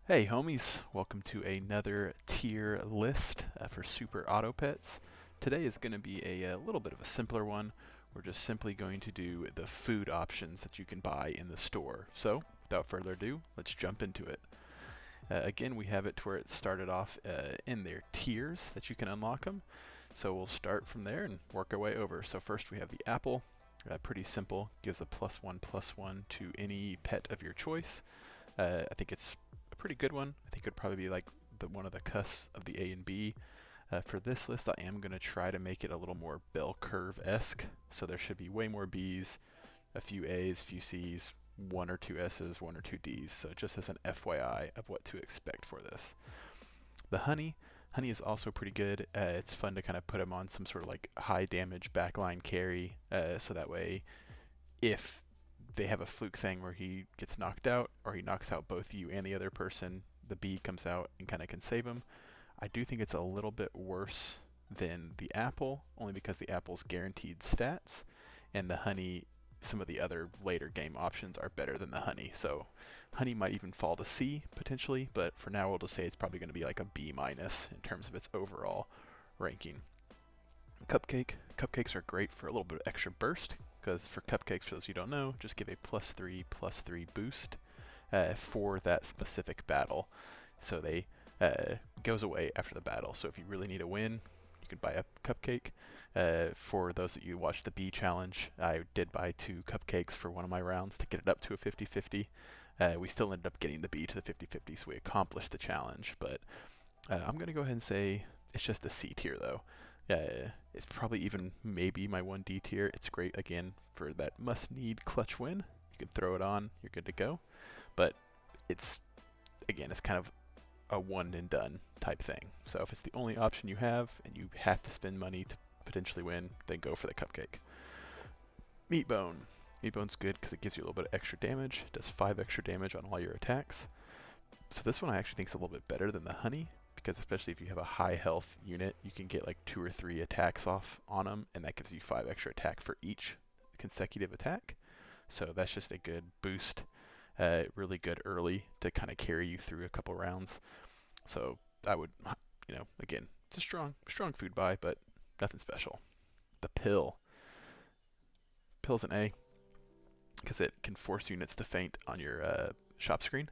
Hey homies, welcome to another tier list for Super Auto Pets. Today is going to be a little bit of a simpler one. We're just simply going to do the food options that you can buy in the store. So, without further ado, let's jump into it. Again, we have it to where it started off in their tiers that you can unlock them. So we'll start from there and work our way over. So first we have the apple. Pretty simple, gives a +1/+1 to any pet of your choice. I think it's a pretty good one. I think it would probably be like one of the cusps of the A and B. For this list, I am going to try to make it a little more bell curve-esque. So there should be way more Bs, a few As, a few Cs, one or two S's, one or two Ds. So just as an FYI of what to expect for this. The honey is also pretty good. It's fun to kind of put him on some sort of like high damage backline carry. So that way, if they have a fluke thing where he gets knocked out or he knocks out both you and the other person, the bee comes out and kind of can save him. I do think it's a little bit worse than the apple, only because the apple's guaranteed stats, and the honey, some of the other later game options are better than the honey. So honey might even fall to C potentially, but for now we'll just say it's probably going to be like a B minus in terms of its overall ranking. Cupcakes are great for a little bit of extra burst, because for cupcakes, for those who don't know, just give a +3/+3 boost for that specific battle. So they goes away after the battle. So if you really need a win, you can buy a cupcake. For those that you watched the B challenge, I did buy 2 cupcakes for one of my rounds to get it up to a 50-50. We still ended up getting the B to the 50-50, so we accomplished the challenge. But I'm going to go ahead and say it's just a C tier though. It's probably even maybe my 1D tier. It's great again for that must-need clutch win. You can throw it on, you're good to go. But it's kind of a one and done type thing. So if it's the only option you have and you have to spend money to potentially win, then go for the cupcake. Meatbone. Meatbone's good because it gives you a little bit of extra damage. It does 5 extra damage on all your attacks. So this one I actually think is a little bit better than the honey, because especially if you have a high health unit, you can get like 2 or 3 attacks off on them, and that gives you 5 extra attack for each consecutive attack. So that's just a good boost. Really good early to kind of carry you through a couple rounds. So I would, again, it's a strong food buy, but nothing special. The pill's an A because it can force units to feint on your shop screen.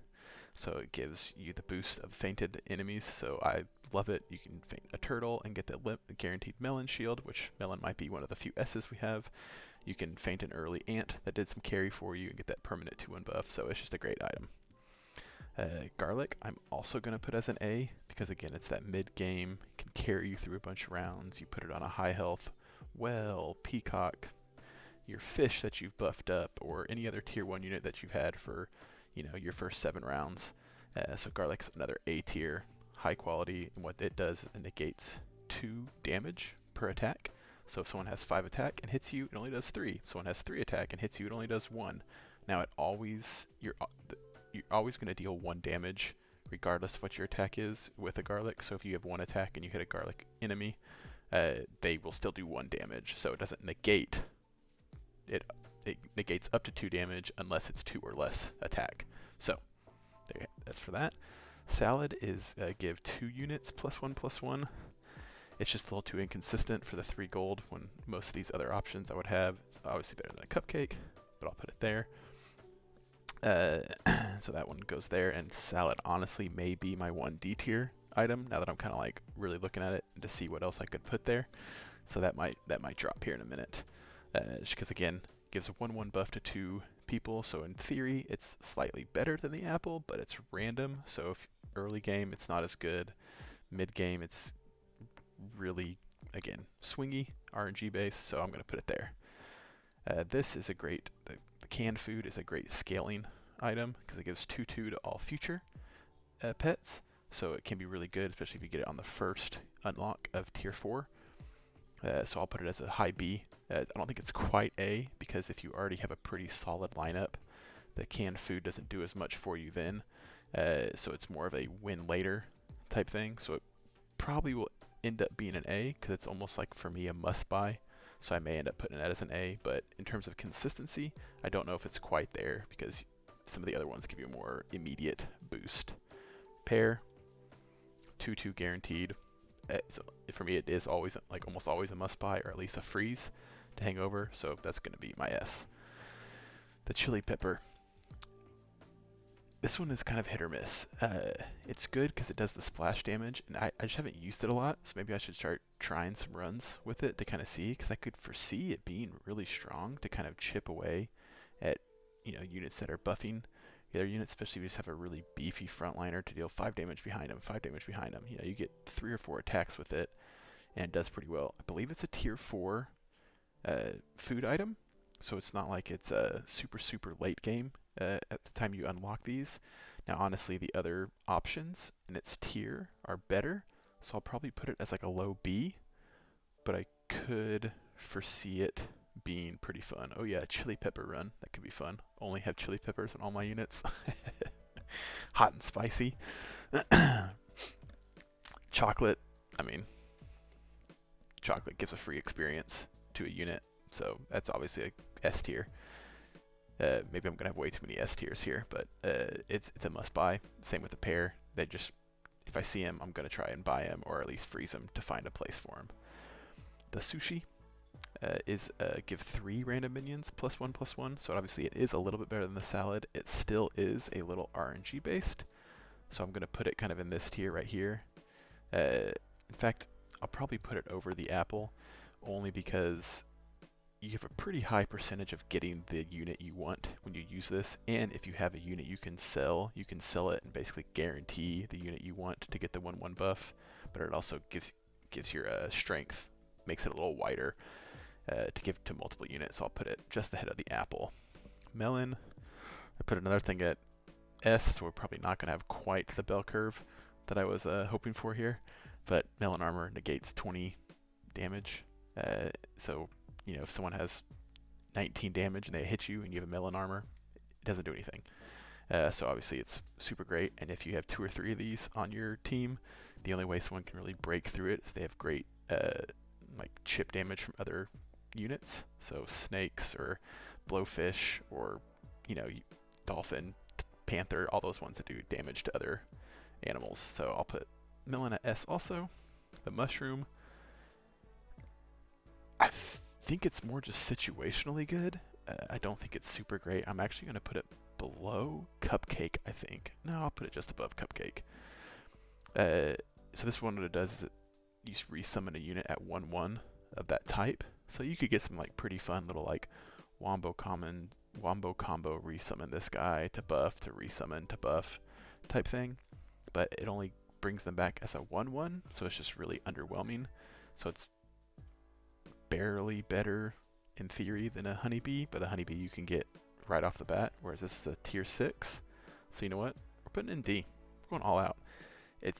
So it gives you the boost of feinted enemies. So I love it. You can feint a turtle and get the guaranteed melon shield, which melon might be one of the few S's we have. You can feint an early ant that did some carry for you and get that permanent 2/1 buff. So it's just a great item. Garlic, I'm also going to put as an A because again, it's that mid-game, can carry you through a bunch of rounds. You put it on a high health well, peacock, your fish that you've buffed up, or any other tier 1 unit that you've had for your first 7 rounds. So Garlic's another A tier, high quality, and what it does is it negates 2 damage per attack. So if someone has 5 attack and hits you, it only does 3. If someone has 3 attack and hits you, it only does 1. Now you're always going to deal 1 damage regardless of what your attack is with a garlic. So if you have 1 attack and you hit a garlic enemy, they will still do 1 damage. So it doesn't negate it. It negates up to 2 damage unless it's 2 or less attack. So that's for that. Salad is give 2 units +1/+1. It's just a little too inconsistent for the 3 gold when most of these other options I would have. It's obviously better than a cupcake, but I'll put it there. So that one goes there, and salad honestly may be my 1D tier item now that I'm kind of like really looking at it to see what else I could put there. So that might drop here in a minute, just because again gives a 1/1 buff to 2 people. So in theory it's slightly better than the apple, but it's random. So if early game it's not as good, mid game it's really again swingy RNG based. So I'm going to put it there. This is a great, the canned food is a great scaling item because it gives 2/2 to all future pets. So it can be really good, especially if you get it on the first unlock of tier 4. So I'll put it as a high B. I don't think it's quite A because if you already have a pretty solid lineup, the canned food doesn't do as much for you then. So it's more of a win later type thing. So it probably will end up being an A because it's almost like for me a must buy. So I may end up putting that as an A, but in terms of consistency, I don't know if it's quite there because some of the other ones give you a more immediate boost. pair, 2/2 guaranteed. So for me, it is always like almost always a must buy, or at least a freeze to hang over. So that's going to be my S. The chili pepper. This one is kind of hit or miss. It's good because it does the splash damage, and I just haven't used it a lot, so maybe I should start trying some runs with it to kind of see, because I could foresee it being really strong to kind of chip away at, you know, units that are buffing the other units, especially if you just have a really beefy frontliner to deal 5 damage behind them, 5 damage behind them. You know, you get 3 or 4 attacks with it, and it does pretty well. I believe it's a tier 4 food item, so it's not like it's a super late game at the time you unlock these. Now honestly, the other options in its tier are better, so I'll probably put it as like a low B, but I could foresee it being pretty fun. Oh yeah, chili pepper run, that could be fun. Only have chili peppers on all my units. Hot and spicy. Chocolate, I mean, chocolate gives a free experience to a unit, so that's obviously a S tier. Maybe I'm gonna have way too many S tiers here, but it's a must buy. Same with the pair. They just, if I see them, I'm gonna try and buy them, or at least freeze them to find a place for them. The sushi is give 3 random minions +1/+1, so obviously it is a little bit better than the salad. It still is a little RNG based, so I'm gonna put it kind of in this tier right here. In fact, I'll probably put it over the apple, only because you have a pretty high percentage of getting the unit you want when you use this, and if you have a unit you can sell it and basically guarantee the unit you want to get the 1/1 buff, but it also gives your strength, makes it a little wider to give to multiple units, so I'll put it just ahead of the apple. Melon, I put another thing at S, so we're probably not going to have quite the bell curve that I was hoping for here, but melon armor negates 20 damage, so you know, if someone has 19 damage and they hit you and you have a melon armor, it doesn't do anything. So obviously it's super great, and if you have 2 or 3 of these on your team, the only way someone can really break through it is if they have great like chip damage from other units, so snakes or blowfish or, you know, dolphin, panther, all those ones that do damage to other animals. So I'll put melon at S also. The mushroom, I think it's more just situationally good. I don't think it's super great. I'm actually going to put it below Cupcake, I think. No, I'll put it just above Cupcake. So this one, what it does is you resummon a unit at 1/1 of that type. So you could get some like pretty fun little like wombo combo resummon this guy to buff, to resummon to buff type thing. But it only brings them back as a 1/1, so it's just really underwhelming. So it's barely better in theory than a honeybee, but a honeybee you can get right off the bat, whereas this is a tier 6. So you know what? We're putting in D. We're going all out.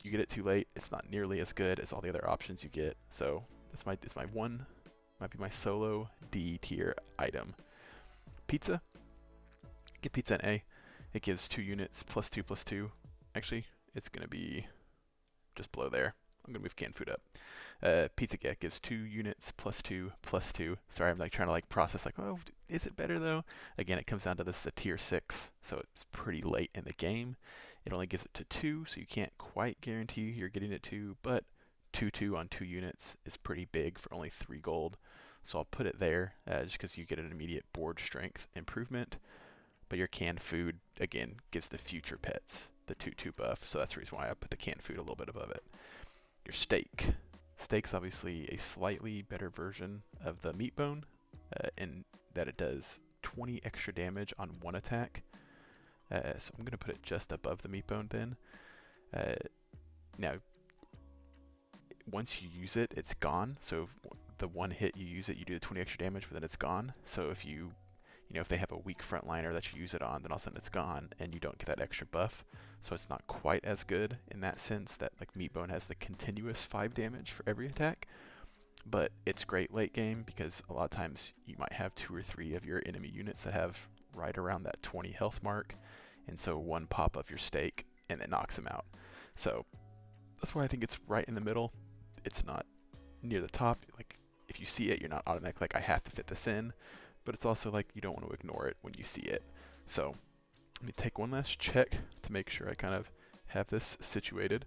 You get it too late, it's not nearly as good as all the other options you get. So that's my one, might be my solo D tier item. Pizza. Get pizza an A. It gives 2 units +2/+2. Actually, it's gonna be just below there. I'm gonna move canned food up. Pizza Get gives 2 units +2/+2. Sorry, I'm like trying to like process like, oh, is it better though? Again, it comes down to this is a tier 6, so it's pretty late in the game. It only gives it to 2, so you can't quite guarantee you're getting it to, but 2/2 on 2 units is pretty big for only 3 gold. So I'll put it there just because you get an immediate board strength improvement. But your canned food, again, gives the future pets the 2/2 buff, so that's the reason why I put the canned food a little bit above it. Your steak. Steak's obviously a slightly better version of the meat bone in that it does 20 extra damage on 1 attack. So I'm going to put it just above the meat bone then. Now, once you use it, it's gone. So the 1 hit you use it, you do the 20 extra damage, but then it's gone. So if you know, if they have a weak frontliner that you use it on, then all of a sudden it's gone and you don't get that extra buff. So it's not quite as good in that sense that like Meatbone has the continuous 5 damage for every attack. But it's great late game because a lot of times you might have 2 or 3 of your enemy units that have right around that 20 health mark. And so 1 pop of your steak and it knocks them out. So that's why I think it's right in the middle. It's not near the top. Like if you see it, you're not automatic like I have to fit this in. But it's also like you don't want to ignore it when you see it. So let me take one last check to make sure I kind of have this situated.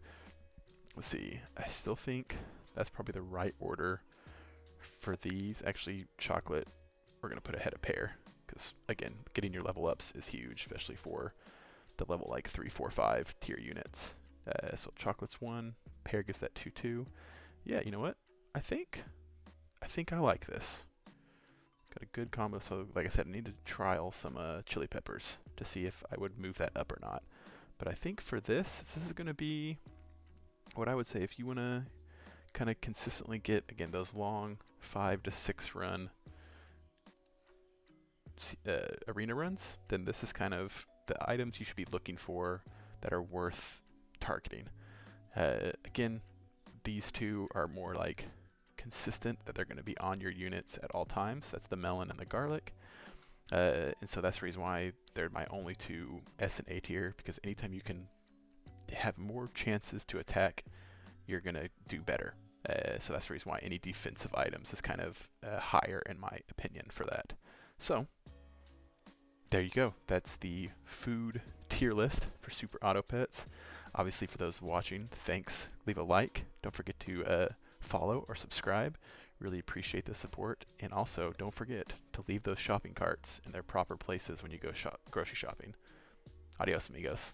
Let's see, I still think that's probably the right order for these. Actually, chocolate, we're going to put ahead of pear, because again, getting your level ups is huge, especially for the level like 3, 4, 5 tier units. So chocolate's 1, pear gives that 2, 2. Yeah, you know what? I think I like this. Got a good combo. So like I said, I need to trial some chili peppers to see if I would move that up or not. But I think for this is going to be what I would say if you want to kind of consistently get, again, those long 5 to 6 run arena runs, then this is kind of the items you should be looking for that are worth targeting. Again, these two are more like consistent, that they're going to be on your units at all times. That's the melon and the garlic. And so that's the reason why they're my only two S and A tier, because anytime you can have more chances to attack, you're going to do better. So that's the reason why any defensive items is kind of higher in my opinion for that. So there you go. That's the food tier list for Super Auto Pets. Obviously, for those watching, thanks. Leave a like. Don't forget to follow or subscribe. Really appreciate the support. And also, don't forget to leave those shopping carts in their proper places when you go grocery shopping. Adios, amigos.